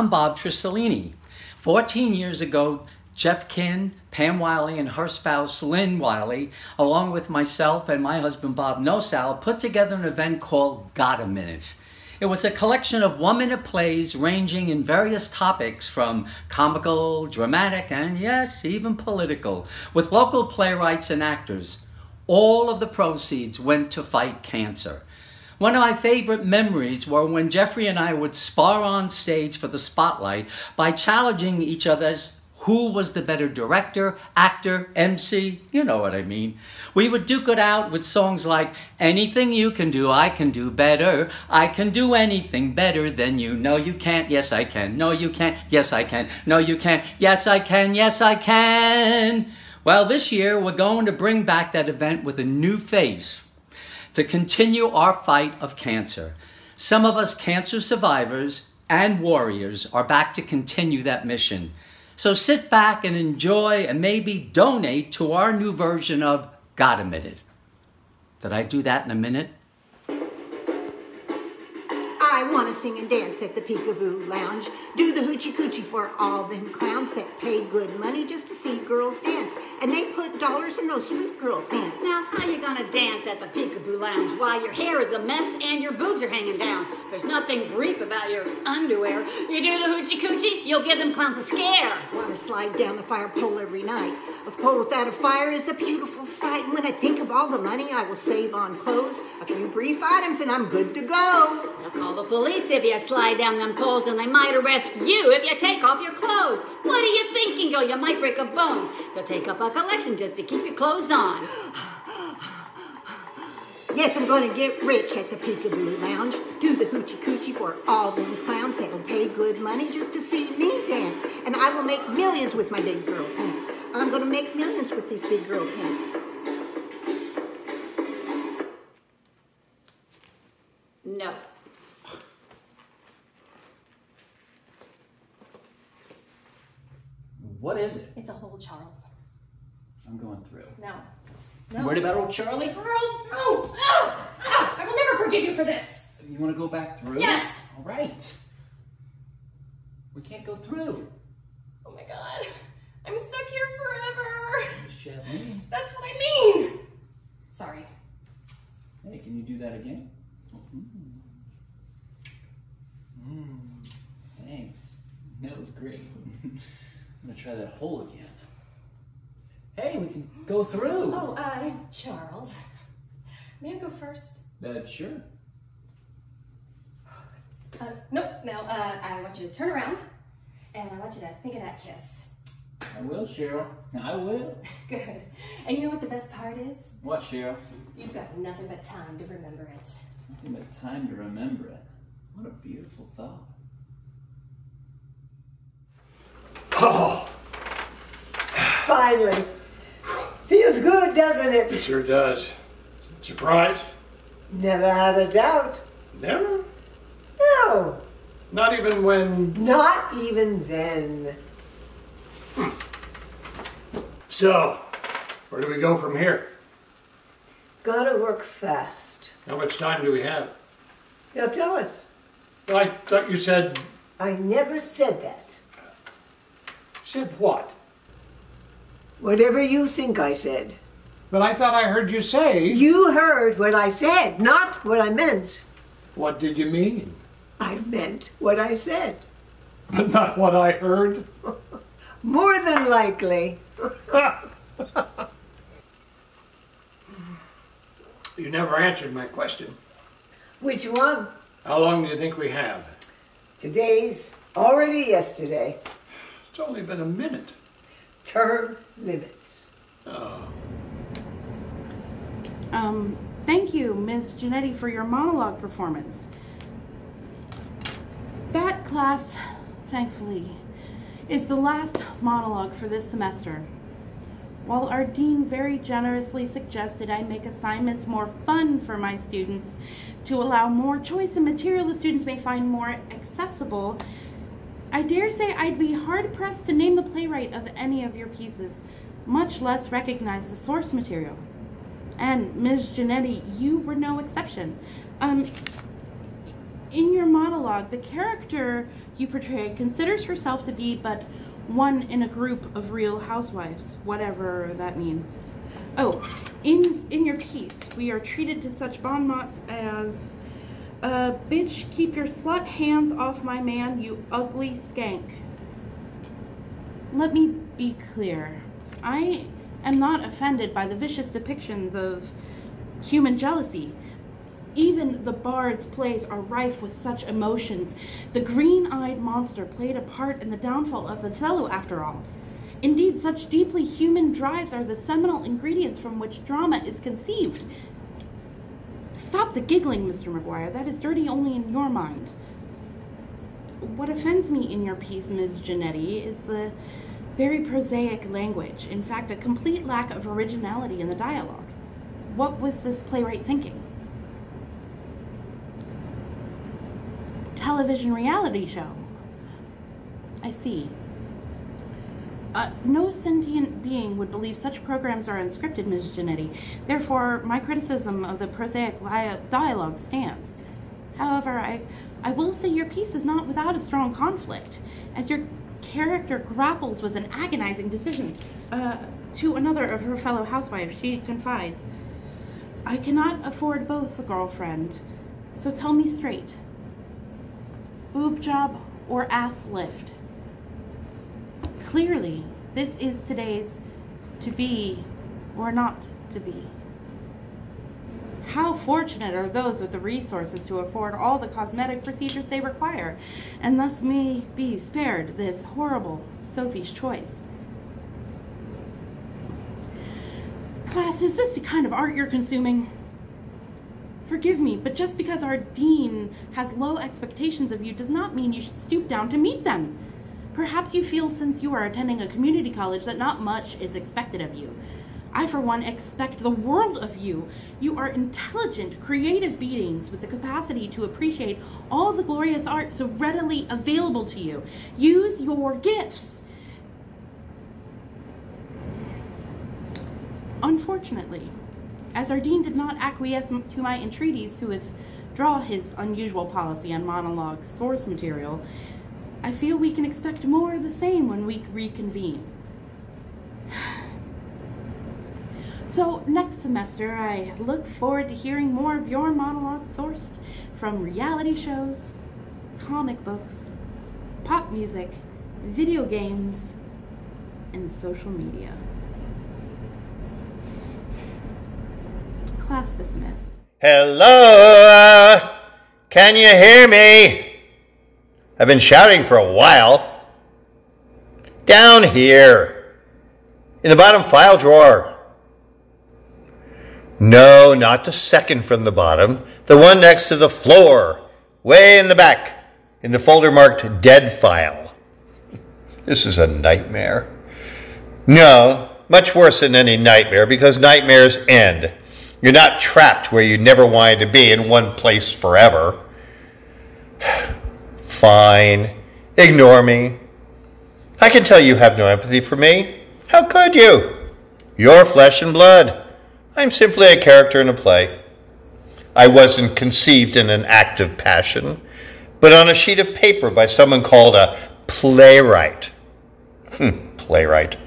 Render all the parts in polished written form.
I'm Bob Trisellini. 14 years ago, Jeff Kinn, Pam Wiley, and her spouse Lynn Wiley, along with myself and my husband Bob Nosal, put together an event called Got a Minute. It was a collection of one-minute plays ranging in various topics from comical, dramatic, and yes, even political, with local playwrights and actors. All of the proceeds went to fight cancer. One of my favorite memories were when Jeffrey and I would spar on stage for the spotlight by challenging each other's who was the better director, actor, MC, you know what I mean. We would duke it out with songs like, anything you can do, I can do better. I can do anything better than you. No, you can't. Yes, I can. No, you can't. Yes, I can. No, you can't. Yes, I can. Yes, I can. Well, this year we're going to bring back that event with a new face to continue our fight of cancer. Some of us cancer survivors and warriors are back to continue that mission. So sit back and enjoy and maybe donate to our new version of Got a Minute. Did I do that in a minute? I want to sing and dance at the Peekaboo Lounge. Do the hoochie coochie for all them clowns that pay good money just to see girls dance. And they put dollars in those sweet girl pants. Now, how you gonna dance at the Peekaboo Lounge while your hair is a mess and your boobs are hanging down? There's nothing brief about your underwear. You do the hoochie coochie, you'll give them clowns a scare. Want to slide down the fire pole every night. A pole without a fire is a beautiful sight. And when I think of all the money I will save on clothes, a few brief items and I'm good to go. They'll call the police if you slide down them poles, and they might arrest you if you take off your clothes. What are you thinking, girl? You might break a bone. They'll take up a collection just to keep your clothes on. Yes, I'm gonna get rich at the Peekaboo Lounge. Do the hoochie coochie for all them clowns that'll pay good money just to see me dance. And I will make millions with my big girl pants. I'm gonna make millions with these big girl pants. No. What is it? It's a hole, Charles. I'm going through. No. You worried about old Charlie? Charles, no! I will never forgive you for this. You want to go back through? Yes. All right. We can't go through. Oh my God. I'm stuck here forever. Shelly. That's what I mean. Sorry. Hey, can you do that again? Thanks. That was great. I'm gonna try that hole again. Hey, we can go through. Oh, Charles. May I go first? Sure. Nope. Now, I want you to turn around, and I want you to think of that kiss. I will, Cheryl. I will. Good. And you know what the best part is? What, Cheryl? You've got nothing but time to remember it. Nothing but time to remember it. What a beautiful thought. Oh! Finally. Feels good, doesn't it? It sure does. Surprised? Never had a doubt. Never? No. Not even when... Not even then. So, where do we go from here? Gotta work fast. How much time do we have? Now tell us. I thought you said... I never said that. Said what? Whatever you think I said. But I thought I heard you say... You heard what I said, not what I meant. What did you mean? I meant what I said. But not what I heard? More than likely. You never answered my question. Which one? How long do you think we have? Today's already yesterday. It's only been a minute. Term limits. Oh. Thank you, Ms. Giannetti, for your monologue performance. That class, thankfully, is the last monologue for this semester. While our dean very generously suggested I make assignments more fun for my students to allow more choice in material the students may find more accessible, I dare say I'd be hard-pressed to name the playwright of any of your pieces, much less recognize the source material. And Ms. Giannetti, you were no exception. In your monologue, the character you portray considers herself to be but one in a group of real housewives, whatever that means. Oh, in your piece, we are treated to such bon mots as, bitch, keep your slut hands off my man, you ugly skank. Let me be clear. I am not offended by the vicious depictions of human jealousy. Even the bard's plays are rife with such emotions. The green-eyed monster played a part in the downfall of Othello, after all. Indeed, such deeply human drives are the seminal ingredients from which drama is conceived. Stop the giggling, Mr. McGuire. That is dirty only in your mind. What offends me in your piece, Ms. Giannetti, is the very prosaic language. In fact, a complete lack of originality in the dialogue. What was this playwright thinking? Television reality show. I see. No sentient being would believe such programs are unscripted, Ms. Giannetti. Therefore, my criticism of the prosaic dialogue stands. However, I will say your piece is not without a strong conflict, as your character grapples with an agonizing decision. To another of her fellow housewives, she confides, I cannot afford both, girlfriend, so tell me straight. Boob job or ass lift? Clearly, this is today's to be or not to be. How fortunate are those with the resources to afford all the cosmetic procedures they require, and thus may be spared this horrible Sophie's choice. Class, is this the kind of art you're consuming? Forgive me, but just because our dean has low expectations of you does not mean you should stoop down to meet them. Perhaps you feel, since you are attending a community college, that not much is expected of you. I, for one, expect the world of you. You are intelligent, creative beings with the capacity to appreciate all the glorious art so readily available to you. Use your gifts. Unfortunately, as our dean did not acquiesce to my entreaties to withdraw his unusual policy on monologue source material, I feel we can expect more of the same when we reconvene. So next semester, I look forward to hearing more of your monologue sourced from reality shows, comic books, pop music, video games, and social media. Class dismissed. Hello? Can you hear me? I've been shouting for a while. Down here, in the bottom file drawer. No, not the second from the bottom. The one next to the floor, way in the back, in the folder marked Dead File. This is a nightmare. No, much worse than any nightmare, because nightmares end. You're not trapped where you never wanted to be in one place forever. Fine. Ignore me. I can tell you have no empathy for me. How could you? You're flesh and blood. I'm simply a character in a play. I wasn't conceived in an act of passion, but on a sheet of paper by someone called a playwright. Playwright.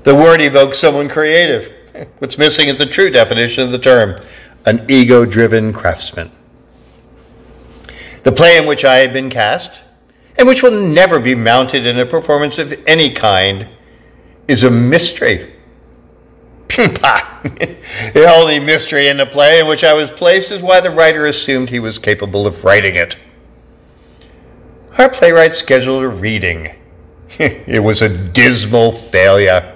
The word evokes someone creative. What's missing is the true definition of the term, an ego-driven craftsman. The play in which I have been cast, and which will never be mounted in a performance of any kind, is a mystery. The only mystery in the play in which I was placed is why the writer assumed he was capable of writing it. Our playwright scheduled a reading. It was a dismal failure.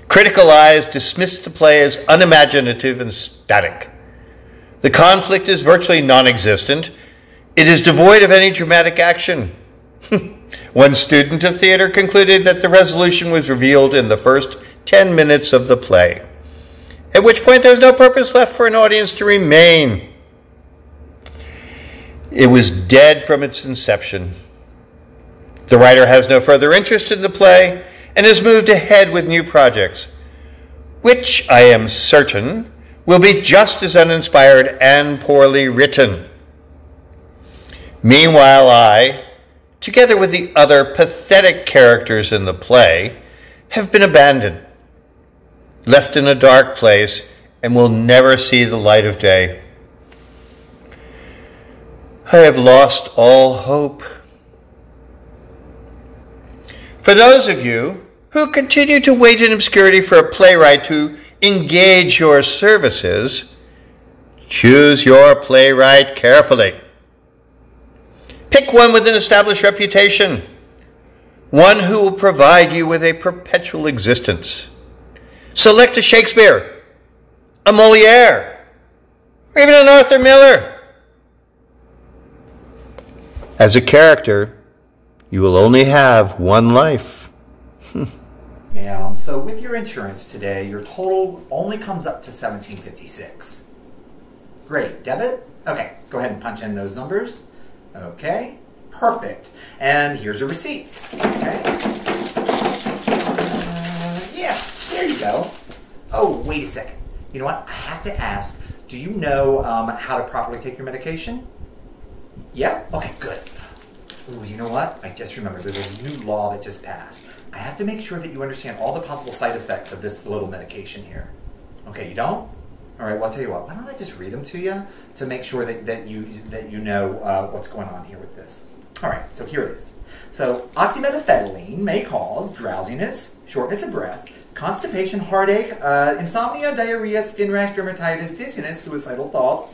Critical eyes dismissed the play as unimaginative and static. The conflict is virtually non-existent. It is devoid of any dramatic action. One student of theater concluded that the resolution was revealed in the first 10 minutes of the play, at which point there was no purpose left for an audience to remain. It was dead from its inception. The writer has no further interest in the play and has moved ahead with new projects, which I am certain will be just as uninspired and poorly written. Meanwhile, I, together with the other pathetic characters in the play, have been abandoned, left in a dark place, and will never see the light of day. I have lost all hope. For those of you who continue to wait in obscurity for a playwright to engage your services, choose your playwright carefully. Pick one with an established reputation, one who will provide you with a perpetual existence. Select a Shakespeare, a Moliere, or even an Arthur Miller. As a character, you will only have one life. Ma'am, so with your insurance today, your total only comes up to $17.56. Great, debit? Okay, go ahead and punch in those numbers. Okay, perfect. And here's your receipt. Okay. Yeah, there you go. Oh, wait a second. You know what? I have to ask, do you know how to properly take your medication? Yeah? Okay, good. Ooh, you know what? I just remembered there's a new law that just passed. I have to make sure that you understand all the possible side effects of this little medication here. Okay, you don't? All right, well, I'll tell you what. Why don't I just read them to you to make sure that you know what's going on here with this. All right, so here it is. So, oxymetaphedrine may cause drowsiness, shortness of breath, constipation, heartache, insomnia, diarrhea, skin rash, dermatitis, dizziness, suicidal thoughts,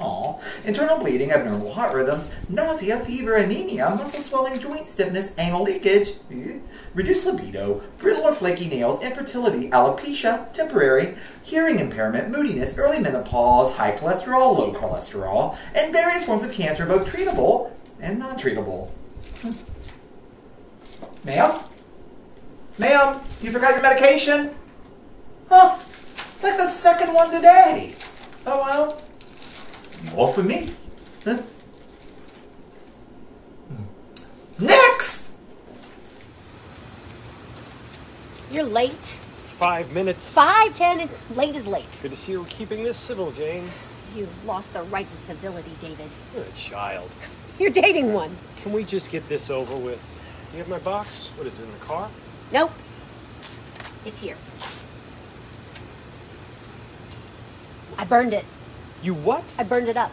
internal bleeding, abnormal heart rhythms, nausea, fever, anemia, muscle swelling, joint stiffness, anal leakage, reduced libido, brittle or flaky nails, infertility, alopecia, temporary, hearing impairment, moodiness, early menopause, high cholesterol, low cholesterol, and various forms of cancer, both treatable and non-treatable. Ma'am? Ma'am, you forgot your medication? Huh, it's like the second one today. Oh well, more for me. Huh? Next! You're late. 5 minutes. 5, 10, and late is late. Good to see you keeping this civil, Jane. You've lost the right to civility, David. You're a child. You're dating one. Can we just get this over with? You have my box? What is it, in the car? Nope. It's here. I burned it. You what? I burned it up.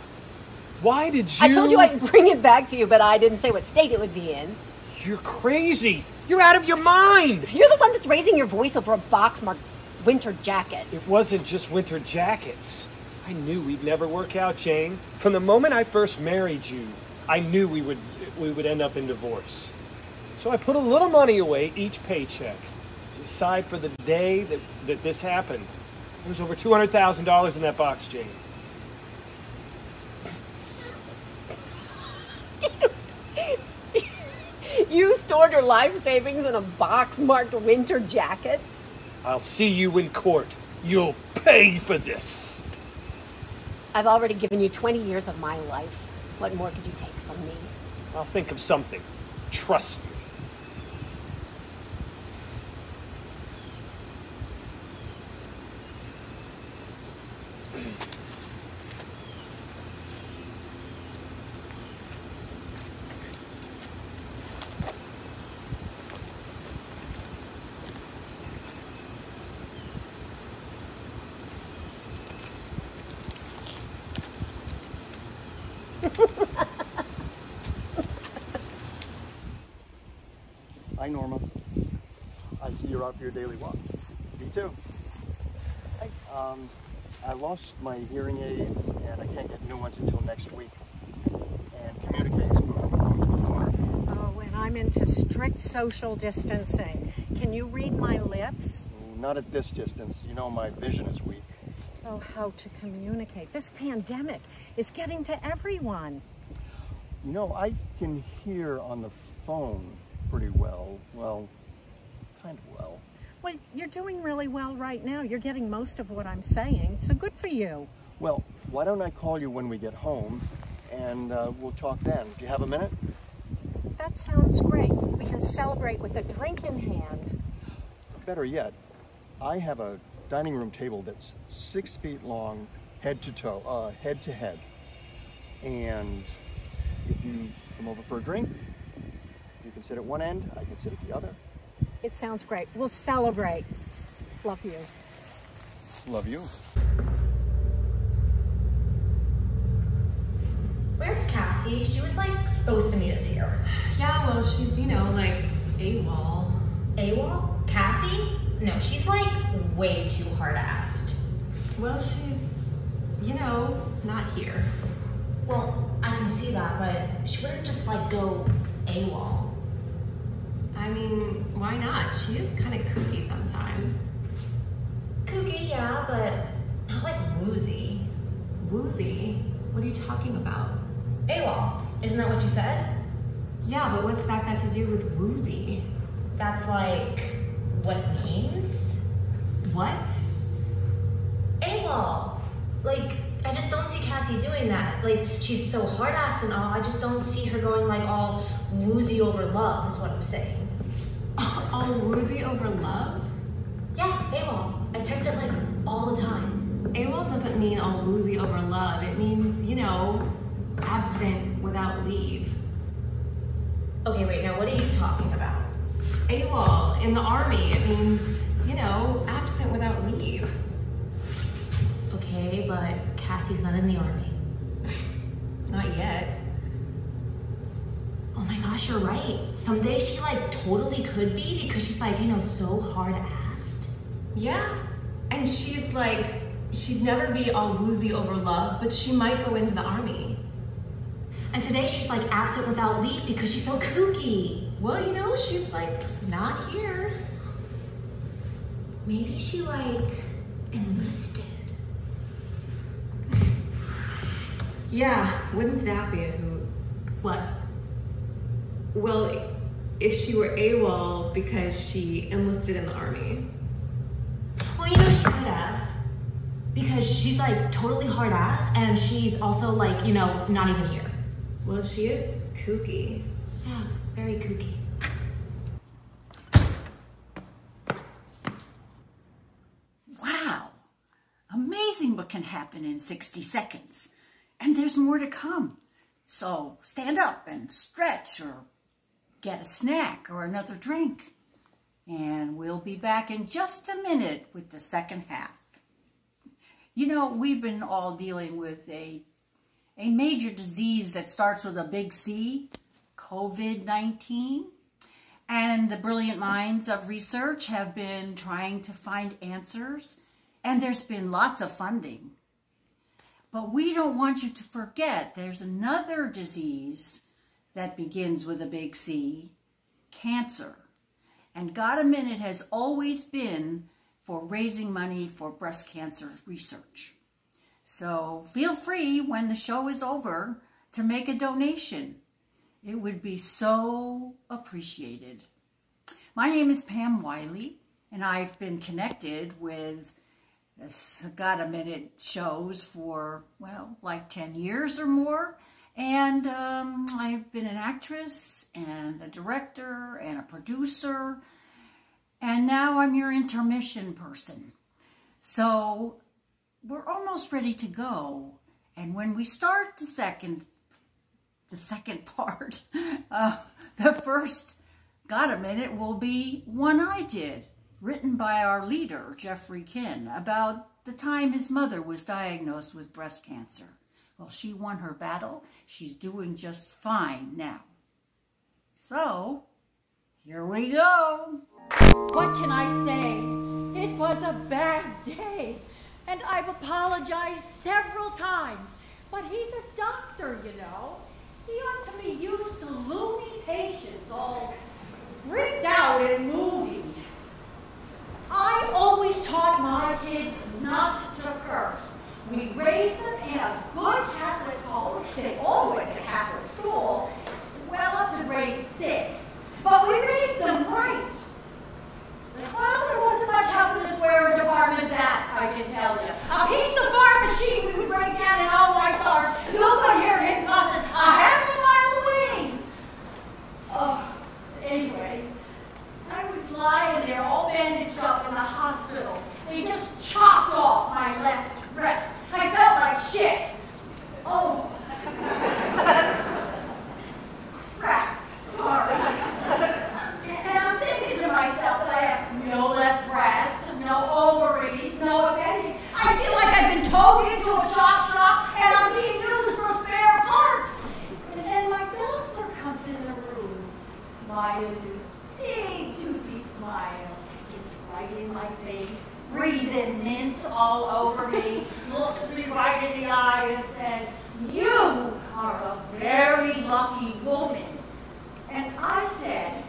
Why did you? I told you I'd bring it back to you, but I didn't say what state it would be in. You're crazy. You're out of your mind. You're the one that's raising your voice over a box marked winter jackets. It wasn't just winter jackets. I knew we'd never work out, Jane. From the moment I first married you, I knew we would end up in divorce. So I put a little money away each paycheck, aside for the day that this happened. There was over $200,000 in that box, Jane. You stored your life savings in a box marked winter jackets? I'll see you in court. You'll pay for this. I've already given you 20 years of my life. What more could you take from me? I'll think of something. Trust me. Hi, Norma. I see you're out for your daily walk. Me too. Hey, I lost my hearing aids, and I can't get new ones until next week. And communicating's going hard. Oh, and I'm into strict social distancing. Can you read my lips? Not at this distance. You know my vision is weak. Oh, how to communicate. This pandemic is getting to everyone. You know, I can hear on the phone pretty well. Well, kind of well. Well, you're doing really well right now. You're getting most of what I'm saying, so good for you. Well, why don't I call you when we get home, and we'll talk then. Do you have a minute? That sounds great. We can celebrate with a drink in hand. Better yet, I have a dining room table that's 6 feet long, head to toe, head to head. And if you Come over for a drink. You can sit at one end, I can sit at the other. It sounds great. We'll celebrate. Love you. Love you. Where's Cassie? She was like supposed to meet us here. Yeah, well, she's, you know, like AWOL. AWOL? Cassie? No, she's like way too hard-assed. Well, she's, you know, not here. Well, I can see that, but she wouldn't just like go AWOL. I mean, why not? She is kind of kooky sometimes. Kooky, yeah, but not like woozy. Woozy? What are you talking about? AWOL. Isn't that what you said? Yeah, but what's that got to do with woozy? That's like what it means. What? AWOL. Like, I just don't see Cassie doing that. Like, she's so hard-assed and all, I just don't see her going like all woozy over love is what I'm saying. All woozy over love? Yeah, AWOL. I text her like all the time. AWOL doesn't mean all woozy over love. It means, you know, absent without leave. Okay, wait, now what are you talking about? AWOL, in the Army, it means, you know, absent without leave. Okay, but Cassie's not in the Army. Not yet. Oh my gosh, you're right. Someday she like totally could be because she's like, you know, so hard-assed. Yeah, and she's like, she'd never be all woozy over love, but she might go into the Army. And today she's like absent without leave because she's so kooky. Well, you know, she's like not here. Maybe she like enlisted. Yeah, wouldn't that be a hoot? What? Well, if she were AWOL because she enlisted in the Army. Well, you know she could have. Because she's like totally hard-assed and she's also like, you know, not even here. Well, she is kooky. Yeah, very kooky. Wow. Amazing what can happen in 60 seconds. And there's more to come. So stand up and stretch or get a snack or another drink. And we'll be back in just a minute with the second half. You know, we've been all dealing with a major disease that starts with a big C, COVID-19. And the brilliant minds of research have been trying to find answers. And there's been lots of funding. But we don't want you to forget there's another disease that begins with a big C, cancer. And Got a Minute has always been for raising money for breast cancer research. So feel free when the show is over to make a donation. It would be so appreciated. My name is Pam Wiley, and I've been connected with this Got a Minute shows for, well, like 10 years or more. And I've been an actress and a director and a producer. And now I'm your intermission person. So we're almost ready to go. And when we start the second part, the first Got a Minute will be one I did, written by our leader, Jeffrey Kinn, about the time his mother was diagnosed with breast cancer. Well, she won her battle. She's doing just fine now. So, here we go. What can I say? It was a bad day, and I've apologized several times. But he's a doctor, you know. He ought to be used to loony patients all freaked out and moody. I always taught my kids not to curse. We raised them in a good Catholic home. They all went to Catholic school, well up to grade 6. But we raised them right. Well, there wasn't much help in the swearing department, that I can tell you. A piece of farm machine we would break down in all my stars. You could hear him cussing a half a mile away. Oh, anyway, I was lying there all bandaged up in the hospital. They just chopped off my left breast. I felt like shit. in my face, breathing mint all over me, looks me right in the eye and says, "You are a very lucky woman." And I said,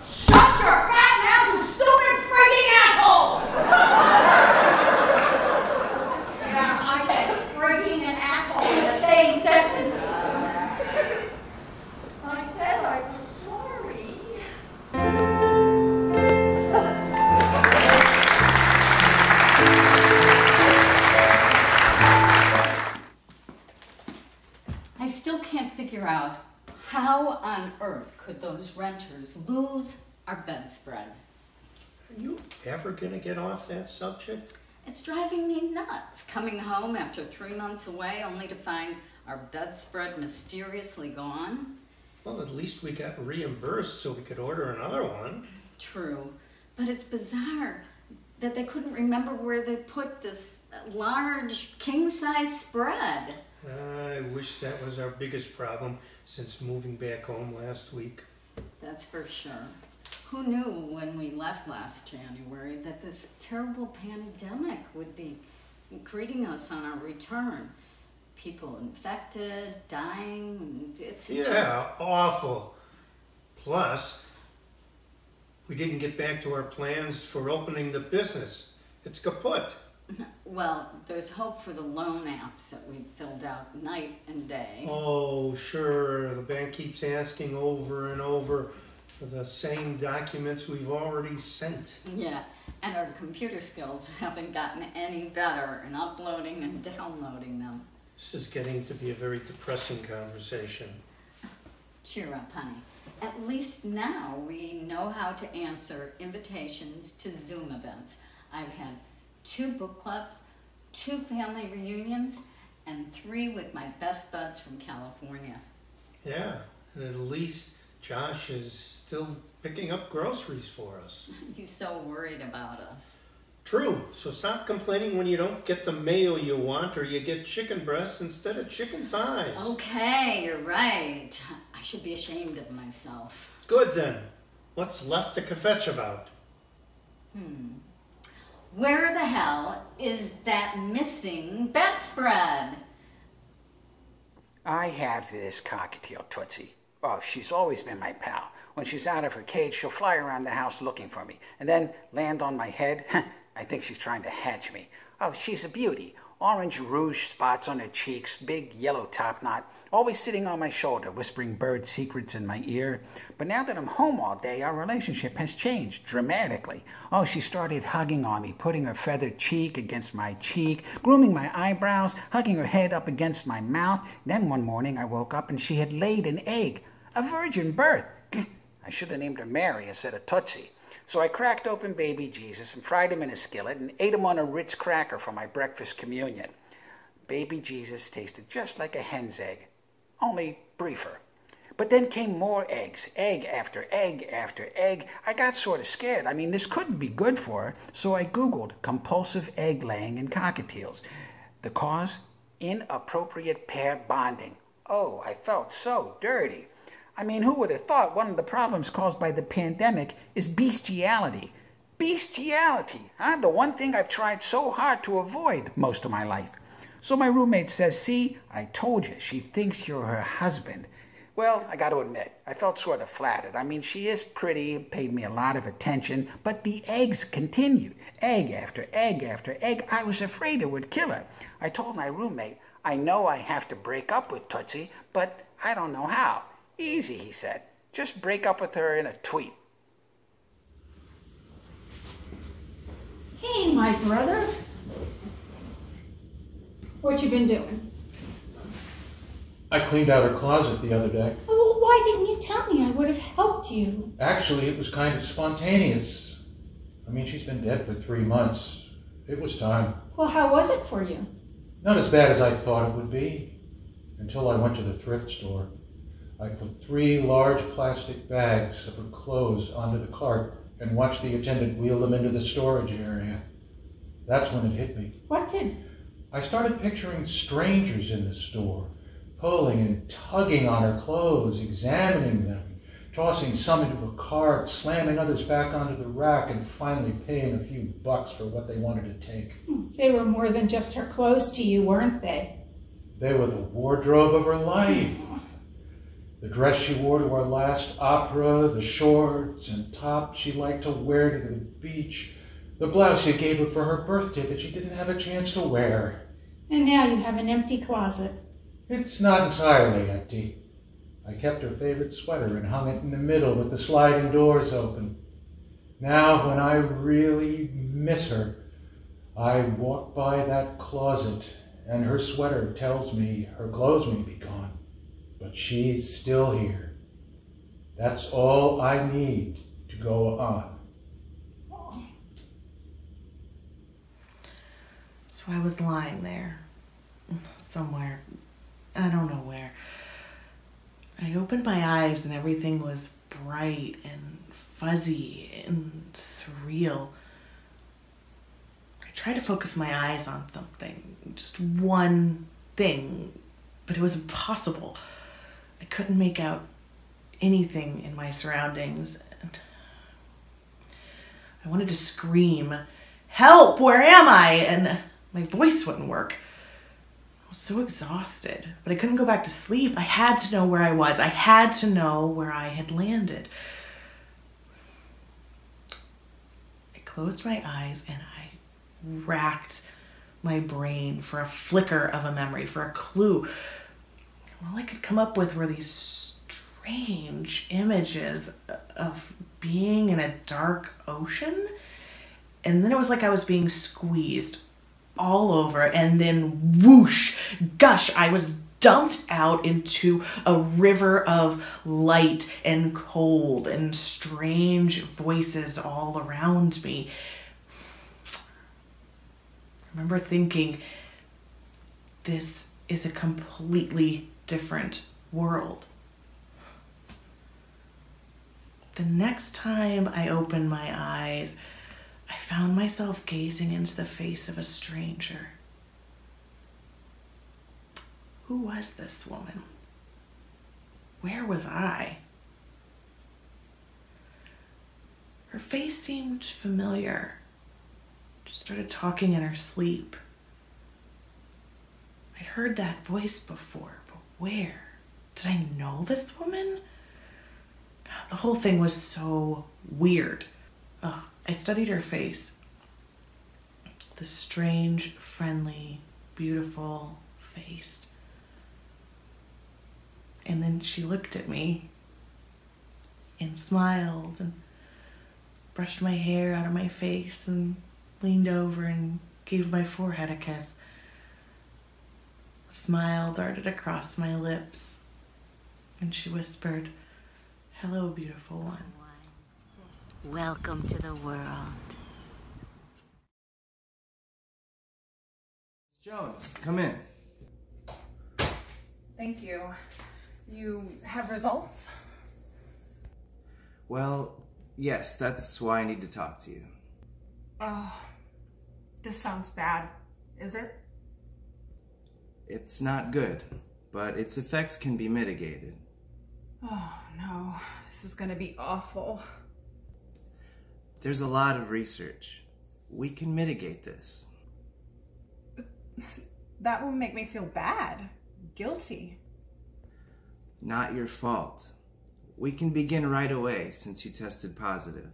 "Shut your fat mouth, you stupid freaking asshole!" Yeah, I said freaking and asshole in the same sentence. I said I was sorry. I still can't figure out how on earth could those renters lose our bedspread. Are you ever gonna get off that subject? It's driving me nuts, coming home after 3 months away only to find our bedspread mysteriously gone. Well, at least we got reimbursed so we could order another one. True, but it's bizarre that they couldn't remember where they put this large king-size spread. I wish that was our biggest problem since moving back home last week. That's for sure. Who knew when we left last January that this terrible pandemic would be greeting us on our return? People infected, dying, it's Yeah, awful. Plus, we didn't get back to our plans for opening the business. It's kaput. Well, there's hope for the loan apps that we've filled out night and day. Oh, sure. The bank keeps asking over and over for the same documents we've already sent. Yeah, and our computer skills haven't gotten any better in uploading and downloading them. This is getting to be a very depressing conversation. Cheer up, honey. At least now we know how to answer invitations to Zoom events. I've had 2 book clubs, 2 family reunions, and 3 with my best buds from California. Yeah, and at least Josh is still picking up groceries for us. He's so worried about us. True, so stop complaining when you don't get the mail you want or you get chicken breasts instead of chicken thighs. Okay, you're right. I should be ashamed of myself. Good then. What's left to kvetch about? Where the hell is that missing bedspread? I have this cockatiel, Tootsie. Oh, she's always been my pal. When she's out of her cage, she'll fly around the house looking for me, and then land on my head. I think she's trying to hatch me. Oh, she's a beauty. Orange rouge spots on her cheeks, big yellow top knot, always sitting on my shoulder, whispering bird secrets in my ear. But now that I'm home all day, our relationship has changed dramatically. Oh, she started hugging on me, putting her feathered cheek against my cheek, grooming my eyebrows, hugging her head up against my mouth. Then one morning I woke up and she had laid an egg, a virgin birth. I should have named her Mary instead of Tootsie. So I cracked open baby Jesus and fried him in a skillet and ate him on a Ritz cracker for my breakfast communion. Baby Jesus tasted just like a hen's egg, only briefer. But then came more eggs, egg after egg after egg. I got sort of scared. I mean, this couldn't be good for her. So I Googled compulsive egg laying in cockatiels. The cause? Inappropriate pair bonding. Oh, I felt so dirty. I mean, who would have thought one of the problems caused by the pandemic is bestiality? Bestiality, huh? The one thing I've tried so hard to avoid most of my life. So my roommate says, "See, I told you, she thinks you're her husband." Well, I got to admit, I felt sort of flattered. I mean, she is pretty, paid me a lot of attention, but the eggs continued. Egg after egg after egg. I was afraid it would kill her. I told my roommate, "I know I have to break up with Tootsie, but I don't know how." "Easy," he said. "Just break up with her in a tweet." Hey, my brother. What you been doing? I cleaned out her closet the other day. Oh, why didn't you tell me? I would have helped you. Actually, it was kind of spontaneous. I mean, she's been dead for 3 months. It was time. Well, how was it for you? Not as bad as I thought it would be, until I went to the thrift store. I put 3 large plastic bags of her clothes onto the cart and watched the attendant wheel them into the storage area. That's when it hit me. What did? I started picturing strangers in the store, pulling and tugging on her clothes, examining them, tossing some into a cart, slamming others back onto the rack, and finally paying a few bucks for what they wanted to take. They were more than just her clothes to you, weren't they? They were the wardrobe of her life. The dress she wore to our last opera, the shorts and top she liked to wear to the beach, the blouse you gave her for her birthday that she didn't have a chance to wear. And now you have an empty closet. It's not entirely empty. I kept her favorite sweater and hung it in the middle with the sliding doors open. Now, when I really miss her, I walk by that closet and her sweater tells me her clothes may be gone, but she's still here. That's all I need to go on. So I was lying there, somewhere, I don't know where. I opened my eyes and everything was bright and fuzzy and surreal. I tried to focus my eyes on something, just one thing, but it was impossible. I couldn't make out anything in my surroundings. And I wanted to scream, "Help, where am I?" And my voice wouldn't work. I was so exhausted, but I couldn't go back to sleep. I had to know where I was. I had to know where I had landed. I closed my eyes and I racked my brain for a flicker of a memory, for a clue. All I could come up with were these strange images of being in a dark ocean. And then it was like I was being squeezed all over, and then whoosh, gush, I was dumped out into a river of light and cold and strange voices all around me. I remember thinking, this is a completely different world. The next time I opened my eyes, I found myself gazing into the face of a stranger. Who was this woman? Where was I? Her face seemed familiar. She started talking in her sleep. I'd heard that voice before, but where? Did I know this woman? The whole thing was so weird. I studied her face. This strange, friendly, beautiful face. And then she looked at me and smiled and brushed my hair out of my face and leaned over and gave my forehead a kiss. A smile darted across my lips and she whispered, "Hello, beautiful one. Welcome to the world." Jones, come in. Thank you. You have results? Well, yes, that's why I need to talk to you. Oh, this sounds bad. Is it? It's not good, but its effects can be mitigated. Oh no, this is gonna be awful. There's a lot of research. We can mitigate this. That will make me feel bad, guilty. Not your fault. We can begin right away since you tested positive.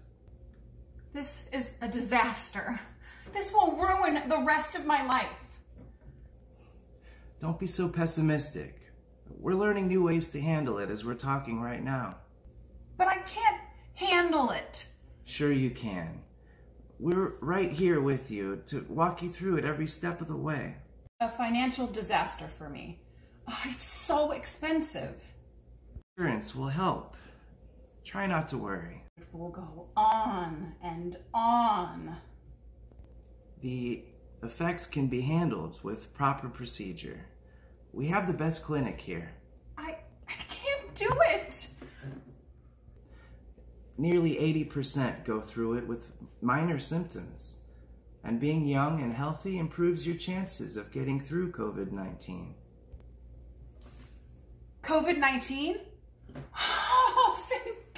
This is a disaster. This will ruin the rest of my life. Don't be so pessimistic. We're learning new ways to handle it as we're talking right now. But I can't handle it. Sure you can. We're right here with you to walk you through it every step of the way. A financial disaster for me. Oh, it's so expensive. Insurance will help. Try not to worry. It will go on and on. The effects can be handled with proper procedure. We have the best clinic here. I can't do it. Nearly 80% go through it with minor symptoms. And being young and healthy improves your chances of getting through COVID-19. COVID-19? Oh, thank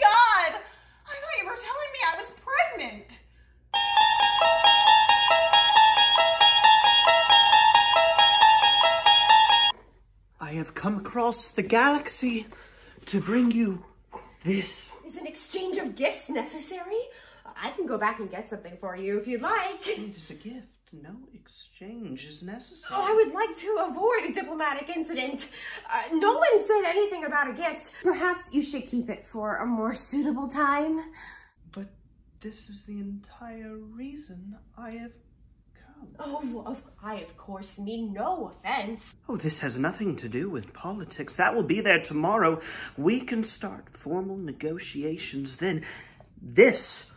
come across the galaxy to bring you this. Is an exchange of gifts necessary? I can go back and get something for you if you'd like. It is a gift. No exchange is necessary. Oh, I would like to avoid a diplomatic incident. No one said anything about a gift. Perhaps you should keep it for a more suitable time. But this is the entire reason I have come. Oh, I of course mean no offense. Oh, this has nothing to do with politics. That will be there tomorrow. We can start formal negotiations then. This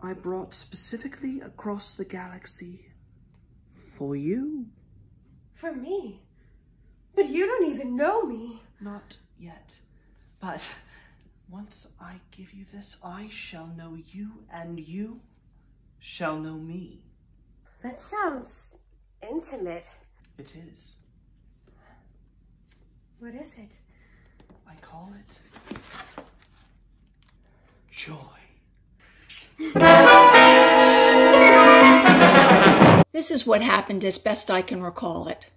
I brought specifically across the galaxy for you. For me? But you don't even know me. Not yet. But once I give you this, I shall know you, and you shall know me. That sounds intimate. It is. What is it? I call it joy. This is what happened as best I can recall it.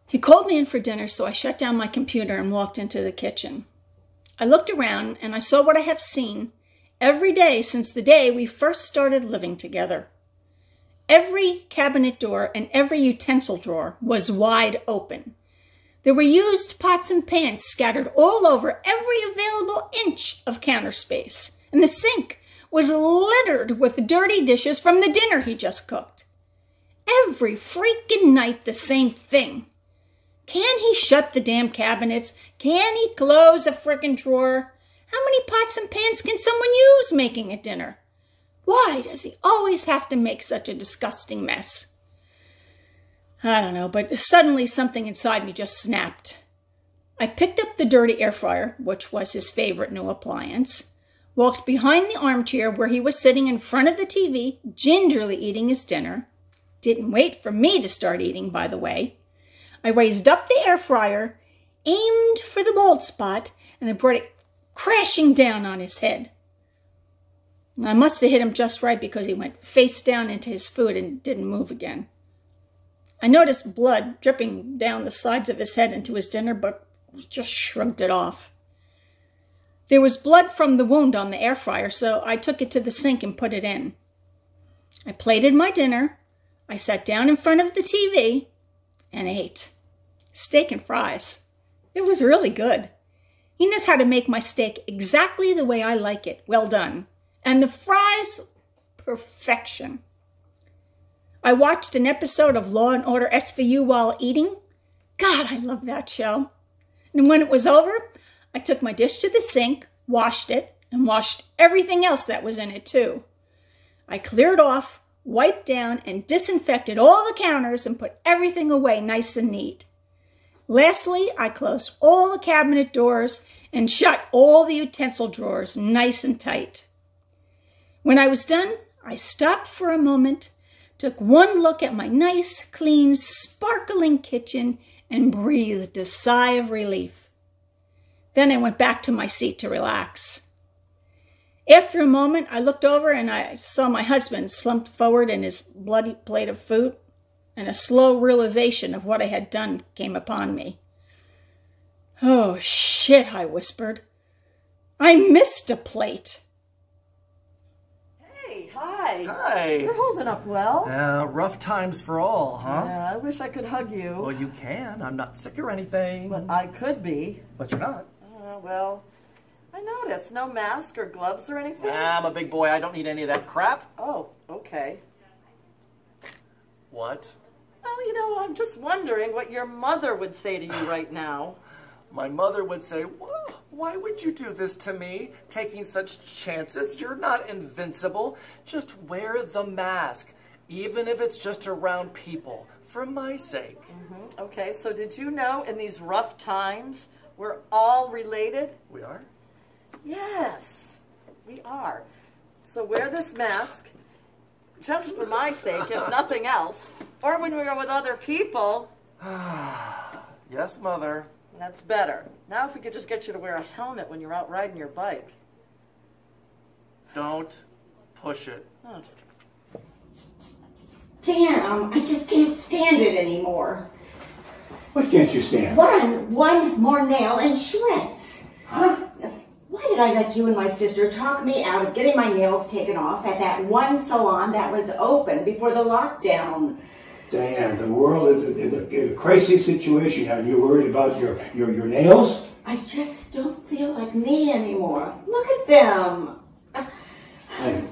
He called me in for dinner, so I shut down my computer and walked into the kitchen. I looked around and I saw what I have seen every day since the day we first started living together. Every cabinet door and every utensil drawer was wide open. There were used pots and pans scattered all over every available inch of counter space, and the sink was littered with dirty dishes from the dinner he just cooked. Every freaking night the same thing. Can he shut the damn cabinets? Can he close a frickin' drawer? How many pots and pans can someone use making a dinner? Why does he always have to make such a disgusting mess? I don't know, but suddenly something inside me just snapped. I picked up the dirty air fryer, which was his favorite new appliance, walked behind the armchair where he was sitting in front of the TV, gingerly eating his dinner. Didn't wait for me to start eating, by the way. I raised up the air fryer, aimed for the bald spot, and I brought it crashing down on his head. I must have hit him just right because he went face down into his food and didn't move again. I noticed blood dripping down the sides of his head into his dinner, but just shrugged it off. There was blood from the wound on the air fryer, so I took it to the sink and put it in. I plated my dinner, I sat down in front of the TV, and ate. Steak and fries. It was really good. He knows how to make my steak exactly the way I like it. Well done. And the fries, perfection. I watched an episode of Law & Order SVU while eating. God, I love that show. And when it was over, I took my dish to the sink, washed it, and washed everything else that was in it too. I cleared off, wiped down, and disinfected all the counters and put everything away nice and neat. Lastly, I closed all the cabinet doors and shut all the utensil drawers nice and tight. When I was done, I stopped for a moment, took one look at my nice, clean, sparkling kitchen, and breathed a sigh of relief. Then I went back to my seat to relax. After a moment, I looked over and I saw my husband slumped forward in his bloody plate of food, and a slow realization of what I had done came upon me. "Oh, shit," I whispered. "I missed a plate." Hey, hi. Hi. You're holding up well. Rough times for all, huh? Yeah, I wish I could hug you. Well, you can. I'm not sick or anything. But I could be. But you're not. Well, I noticed. No mask or gloves or anything? I'm a big boy. I don't need any of that crap. Oh, okay. What? Well, you know, I'm just wondering what your mother would say to you right now. My mother would say, why would you do this to me? Taking such chances? You're not invincible. Just wear the mask, even if it's just around people, for my sake. Mm-hmm. Okay, so did you know in these rough times, we're all related? We are? Yes, we are. So wear this mask, just for my sake, if nothing else. Or when we're with other people. Yes, Mother. That's better. Now if we could just get you to wear a helmet when you're out riding your bike. Don't push it. Oh. Damn, I just can't stand it anymore. What can't you stand? One more nail and shreds. Huh? Why did I let you and my sister talk me out of getting my nails taken off at that one salon that was open before the lockdown? Diane, the world is in a crisis situation. Are you worried about your nails? I just don't feel like me anymore. Look at them. Hey,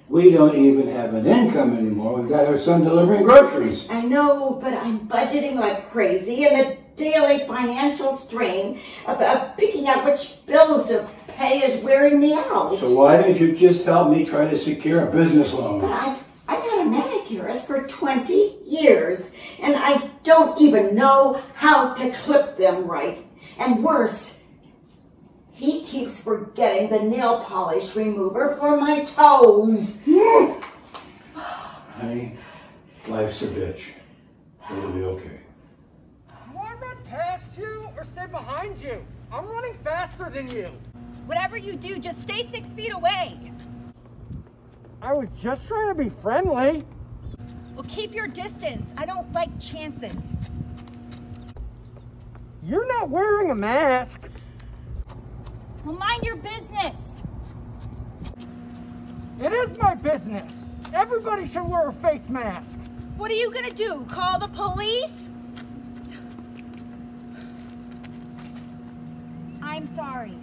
we don't even have an income anymore. We've got our son delivering groceries. I know, but I'm budgeting like crazy, and the daily financial strain of picking out which bills to pay is wearing me out. So why don't you just help me try to secure a business loan? But I've had a manicurist for 20 years, and I don't even know how to clip them right. And worse, he keeps forgetting the nail polish remover for my toes. Honey, life's a bitch. It'll be okay. Do I run past you or stay behind you? I'm running faster than you. Whatever you do, just stay 6 feet away. I was just trying to be friendly. Well, keep your distance. I don't like chances. You're not wearing a mask. Well, mind your business. It is my business. Everybody should wear a face mask. What are you gonna do? Call the police? I'm sorry.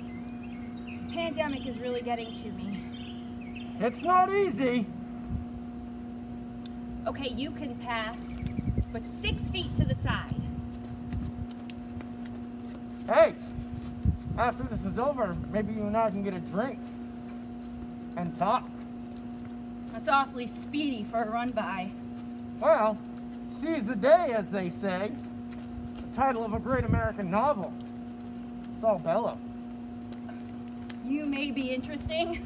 This pandemic is really getting to me. It's not easy. Okay, you can pass, but 6 feet to the side. Hey, after this is over, maybe you and I can get a drink and talk. That's awfully speedy for a run-by. Well, seize the day, as they say. The title of a great American novel. Saul Bellow. You may be interesting,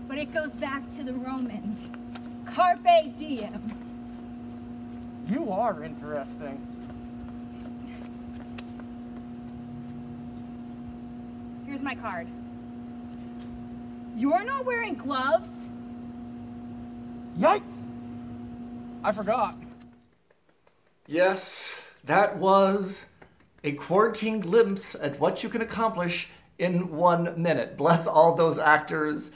but it goes back to the Romans. Carpe diem. You are interesting. Here's my card. You're not wearing gloves? Yikes! I forgot. Yes, that was a quarantine glimpse at what you can accomplish in 1 minute. Bless all those actors,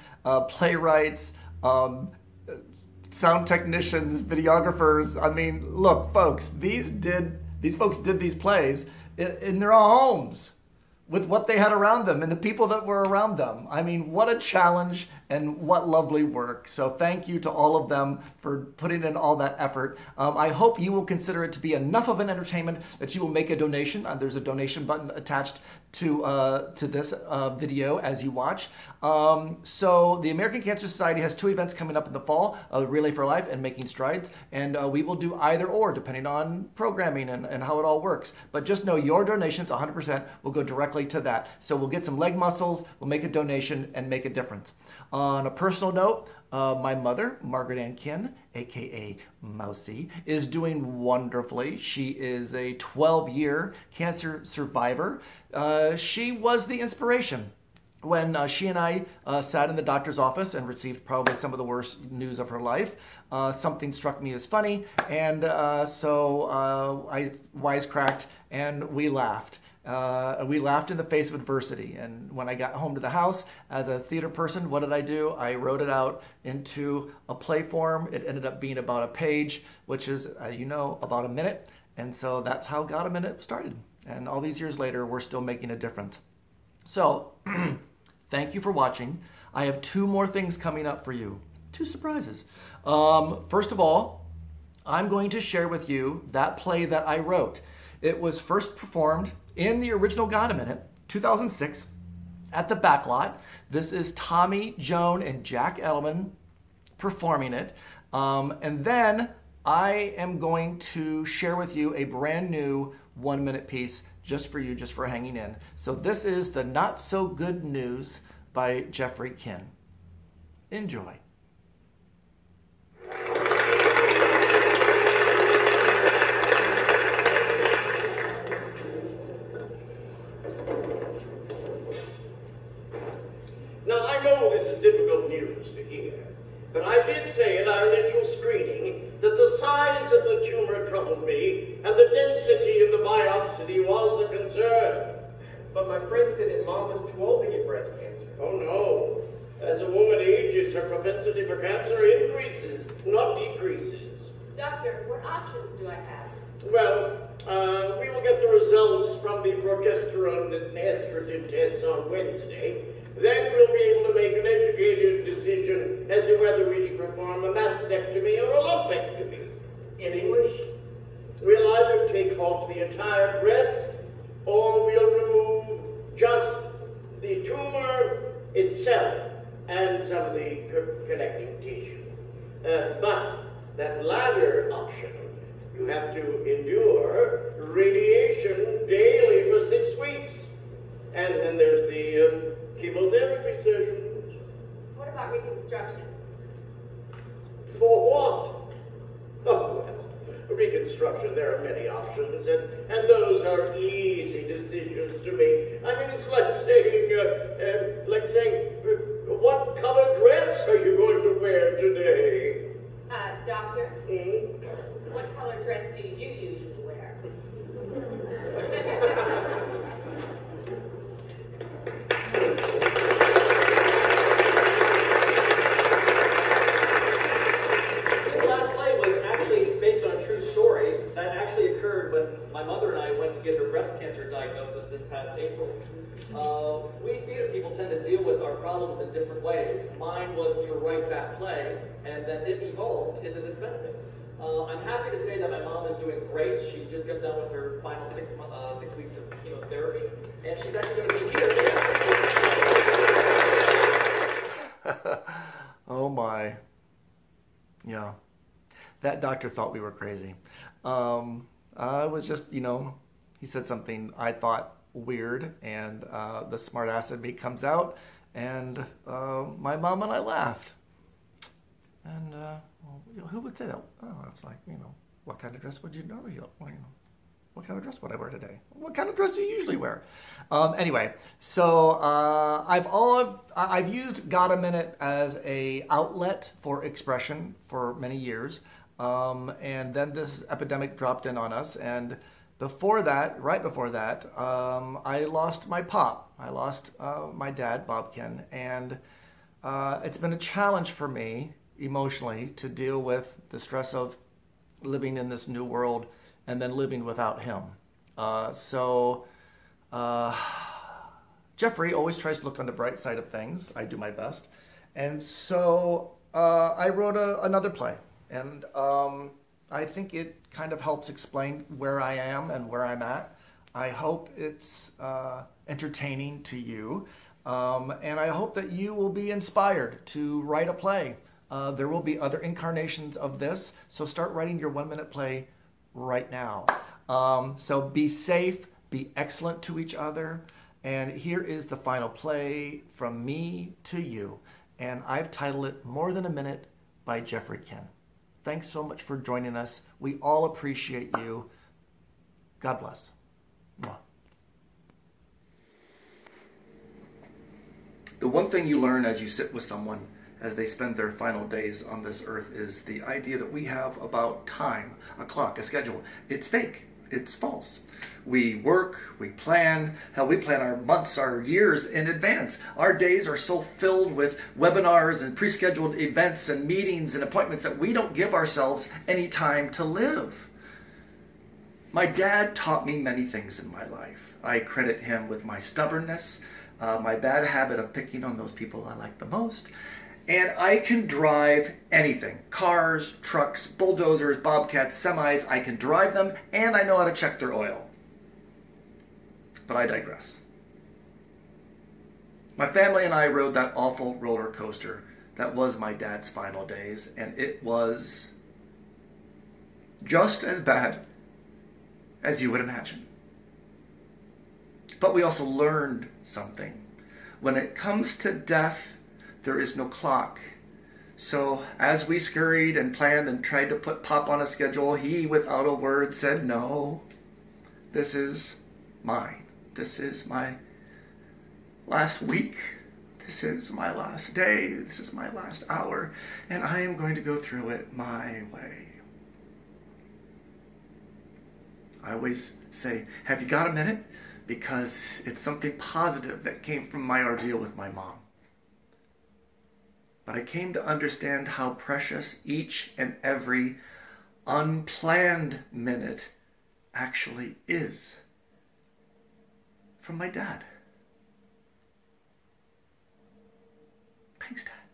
playwrights, sound technicians, videographers. I mean, look, folks, these folks did these plays in their own homes with what they had around them and the people that were around them. I mean, what a challenge and what lovely work. So thank you to all of them for putting in all that effort. I hope you will consider it to be enough of an entertainment that you will make a donation. There's a donation button attached to this video as you watch. So the American Cancer Society has 2 events coming up in the fall, Relay for Life and Making Strides, and we will do either or depending on programming and how it all works. But just know your donations, 100%, will go directly to that. So we'll get some leg muscles, we'll make a donation and make a difference. On a personal note, my mother, Margaret Ann Kinn, aka Mousy, is doing wonderfully. She is a 12-year cancer survivor. She was the inspiration when she and I sat in the doctor's office and received probably some of the worst news of her life. Something struck me as funny, and so I wisecracked and we laughed. We laughed in the face of adversity. And when I got home to the house as a theater person, what did I do? I wrote it out into a play form. It ended up being about a page, which is, you know, about a minute. And so that's how Got a Minute started. And all these years later, we're still making a difference. So thank you for watching. I have 2 more things coming up for you. 2 surprises. First of all, I'm going to share with you that play that I wrote. It was first performed in the original Got a Minute, 2006, at the Backlot. This is Tommy, Joan, and Jack Edelman performing it. And then I am going to share with you a brand new 1-minute piece just for you, just for hanging in. So this is The Not So Good News by Jeffrey Kinn. Enjoy. Now, I know this is difficult news to hear, but I did say in our initial screening that the The size of the tumor troubled me, and the density of the biopsy was a concern. But my friend said that Mom was too old to get breast cancer. Oh no. As a woman ages, her propensity for cancer increases, not decreases. Doctor, what options do I have? Well, we will get the results from the progesterone and estrogen tests on Wednesday. Then we'll be able to make an educated decision as to whether we should perform a mastectomy or a lumpectomy. In English, we'll either take off the entire breast or we'll remove just the tumor itself and some of the connecting tissue. But that latter option, you have to endure radiation daily for 6 weeks. And then there's the chemotherapy sessions. What about reconstruction? For what? Oh, well, reconstruction, there are many options, and those are easy decisions to make. I mean, it's like saying, what color dress are you going to wear today? Doctor? What color dress do you usually wear? This last play was actually based on a true story that actually occurred when my mother and I went to get her breast cancer diagnosis this past April. We theater people tend to deal with our problems in different ways. Mine was to write that play, and then it evolved into this benefit. I'm happy to say that my mom is doing great. She just got done with her final 6 weeks of chemotherapy, and she's actually going to be here. Oh my. Yeah. That doctor thought we were crazy. I was just, he said something I thought weird, and the smart ass in me comes out, and my mom and I laughed. And who would say that? Oh, it's like, what kind of dress would you normally, what kind of dress would I wear today? What kind of dress do you usually wear? Anyway, so I've used Got a Minute as a outlet for expression for many years, and then this epidemic dropped in on us, and before that, right before that, I lost my pop. I lost my dad, Bob Ken, and it's been a challenge for me emotionally to deal with the stress of living in this new world and then living without him. Jeffrey always tries to look on the bright side of things. I do my best. And so I wrote another play, and I think it kind of helps explain where I am and where I'm at. I hope it's entertaining to you, and I hope that you will be inspired to write a play. There will be other incarnations of this, so start writing your 1-minute play right now. So be safe, be excellent to each other, and here is the final play from me to you, and I've titled it More Than a Minute by Jeffrey Ken. Thanks so much for joining us. We all appreciate you. God bless. Mwah. The one thing you learn as you sit with someone as they spend their final days on this earth is the idea that we have about time, a clock, a schedule. It's fake. It's false. We work, we plan, hell, we plan our months, our years in advance. Our days are so filled with webinars and pre-scheduled events and meetings and appointments that we don't give ourselves any time to live. My dad taught me many things in my life. I credit him with my stubbornness, my bad habit of picking on those people I like the most, and I can drive anything. Cars, trucks, bulldozers, bobcats, semis. I can drive them, and I know how to check their oil. But I digress. My family and I rode that awful roller coaster that was my dad's final days, and it was just as bad as you would imagine. But we also learned something. When it comes to death, there is no clock. So as we scurried and planned and tried to put Pop on a schedule, he, without a word, said, no, this is mine. This is my last week. This is my last day. This is my last hour. And I am going to go through it my way. I always say, have you got a minute? Because it's something positive that came from my ordeal with my mom. But I came to understand how precious each and every unplanned minute actually is from my dad. Thanks, Dad.